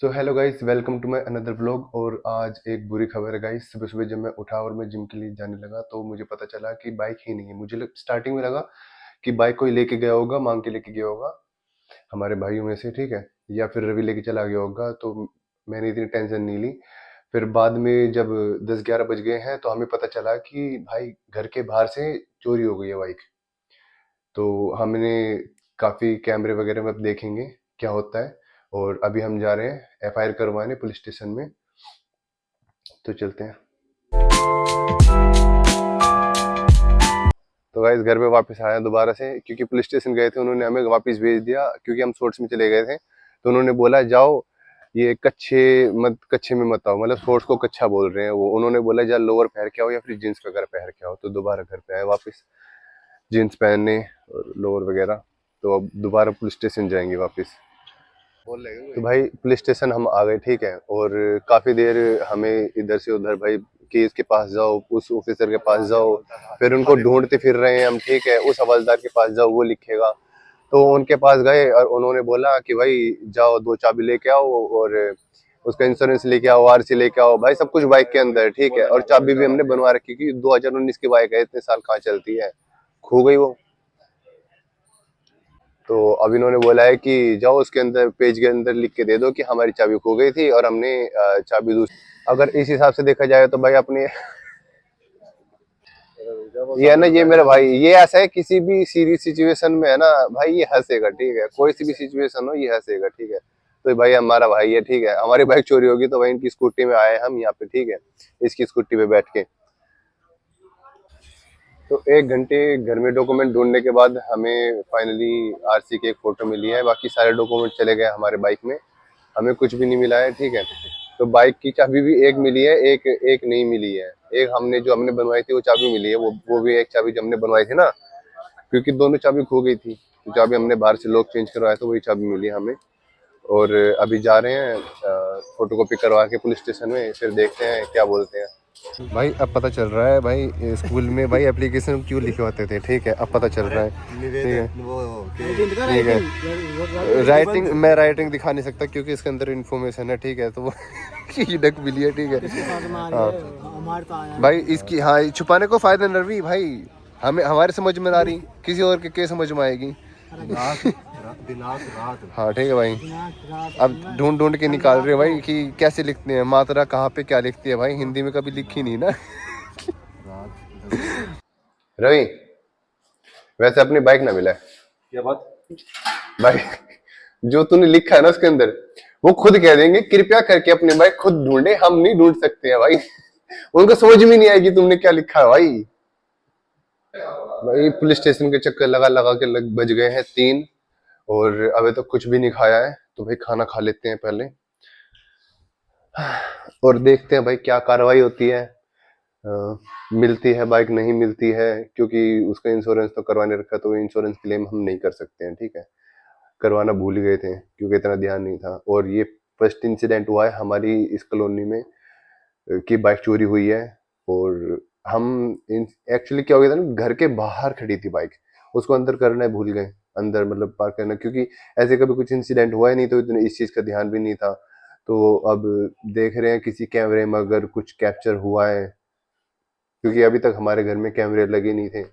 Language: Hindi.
So hello guys, welcome to my another vlog. और आज एक बुरी खबर है गाइस। सुबह सुबह जब मैं उठा और मैं जिम के लिए जाने लगा तो मुझे पता चला कि बाइक ही नहीं है। स्टार्टिंग में लगा कि बाइक कोई लेके गया होगा, मांग के लेके गया होगा हमारे भाइयों में से, ठीक है, या फिर रवि लेके चला गया होगा। तो मैंने इतनी टेंशन नहीं ली। फिर बाद में जब 10-11 बज गए हैं तो हमें पता चला कि भाई घर के बाहर से चोरी हो गई है बाइक। तो हमने काफ़ी कैमरे वगैरह में अब देखेंगे क्या होता है। और अभी हम जा रहे हैं एफआईआर करवाने पुलिस स्टेशन में। तो चलते हैं। तो गाइस घर पे वापस आया दोबारा से, क्योंकि पुलिस स्टेशन गए थे, उन्होंने हमें वापस भेज दिया क्योंकि हम शॉर्ट्स में चले गए थे। तो उन्होंने बोला जाओ, ये कच्छे में मत आओ, मतलब शॉर्ट्स को कच्छा बोल रहे हैं वो। उन्होंने बोला जा लोअर पहन के आओ या फिर जीन्स वगैरह पहन के आओ। तो दोबारा घर पे आए वापस जीन्स पहनने और लोअर वगैरह। तो अब दोबारा पुलिस स्टेशन जाएंगे वापस। तो भाई पुलिस स्टेशन हम आ गए, ठीक है। और काफी देर हमें इधर से उधर, भाई कि इसके पास जाओ, उस ऑफिसर के पास जाओ, फिर उनको ढूंढते फिर रहे हैं हम, ठीक है। उस हवलदार के पास जाओ, वो लिखेगा। तो उनके पास गए और उन्होंने बोला कि भाई जाओ 2 चाबी लेके आओ और उसका इंश्योरेंस लेके आओ, आरसी लेके आओ। भाई सब कुछ बाइक के अंदर, ठीक है। और चाबी भी हमने बनवा रखी कि 2019 की बाइक है, इतने साल कहाँ चलती है, खो गई वो। तो अब इन्होंने बोला है कि जाओ उसके अंदर पेज के अंदर लिख के दे दो कि हमारी चाबी खो गई थी और हमने चाबी दूसरी। अगर इस हिसाब से देखा जाए तो भाई अपने ये है ना, ये मेरा भाई, ये ऐसा है किसी भी सीरियस सिचुएशन में है ना भाई, ये हंसेगा, ठीक है। कोई सी भी सिचुएशन हो ये हंसेगा, ठीक है। तो भाई हमारा भाई है, ठीक है। हमारी बाइक चोरी होगी तो भाई इनकी स्कूटी में आए हम यहाँ पे, ठीक है, इसकी स्कूटी पे बैठ के। तो 1 घंटे घर में डॉक्यूमेंट ढूंढने के बाद हमें फाइनली आरसी की एक फोटो मिली है। बाकी सारे डॉक्यूमेंट चले गए हमारे बाइक में, हमें कुछ भी नहीं मिला है, ठीक है। तो बाइक की चाबी भी एक मिली है, एक एक नहीं मिली है। एक हमने जो हमने बनवाई थी वो चाबी मिली है, वो भी एक चाबी जो हमने बनवाई थी ना, क्योंकि दोनों चाबी खो गई थी। तो चाबी हमने बाहर से लॉक चेंज करवाया तो वही चाबी मिली है हमें। और अभी जा रहे हैं फोटो कॉपी करवा के पुलिस स्टेशन में, फिर देखते हैं क्या बोलते हैं। भाई अब पता चल रहा है भाई, स्कूल में भाई एप्लीकेशन क्यों लिखवाते थे, ठीक है। अब पता चल रहा है, ठीक है, ठीक है। राइटिंग, मैं राइटिंग दिखा नहीं सकता क्योंकि इसके अंदर इन्फॉर्मेशन है, ठीक है। तो वो ये डक मिली है, ठीक है। हाँ भाई इसकी, हाँ छुपाने को फायदा नहीं रही भाई, हमें हमारे समझ में आ रही, किसी और के समझ में आएगी। दिनांक रात, हाँ ठीक है भाई। अब ढूंढ ढूंढ के निकाल रहे हो भाई कि कैसे लिखते हैं, मात्रा कहाँ पे क्या लिखती है भाई, हिंदी में कभी लिखी नहीं ना। रवि, वैसे अपनी बाइक ना मिला है क्या बात भाई? जो तूने लिखा है ना उसके अंदर, वो खुद कह देंगे कृपया करके अपनी बाइक खुद ढूंढे, हम नहीं ढूंढ सकते हैं भाई। उनको समझ में नहीं आएगी तुमने क्या लिखा है भाई। भाई पुलिस स्टेशन के चक्कर लगा लगा के बज गए हैं 3 और अभी तक कुछ भी नहीं खाया है। तो भाई खाना खा लेते हैं पहले और देखते हैं भाई क्या कार्रवाई होती है। मिलती है बाइक, नहीं मिलती है, क्योंकि उसका इंश्योरेंस तो करवाने रखा, तो इंश्योरेंस क्लेम हम नहीं कर सकते हैं, ठीक है। करवाना भूल गए थे क्योंकि इतना ध्यान नहीं था। और ये फर्स्ट इंसिडेंट हुआ है हमारी इस कॉलोनी में कि बाइक चोरी हुई है। और हम एक्चुअली क्या हो गया था ना, घर के बाहर खड़ी थी बाइक, उसको अंदर करना भूल गए, अंदर मतलब पार्क करना, क्योंकि ऐसे कभी कुछ इंसिडेंट हुआ ही नहीं तो इतने इस चीज का ध्यान भी नहीं था। तो अब देख रहे हैं किसी कैमरे में अगर कुछ कैप्चर हुआ है, क्योंकि अभी तक हमारे घर में कैमरे लगे नहीं थे।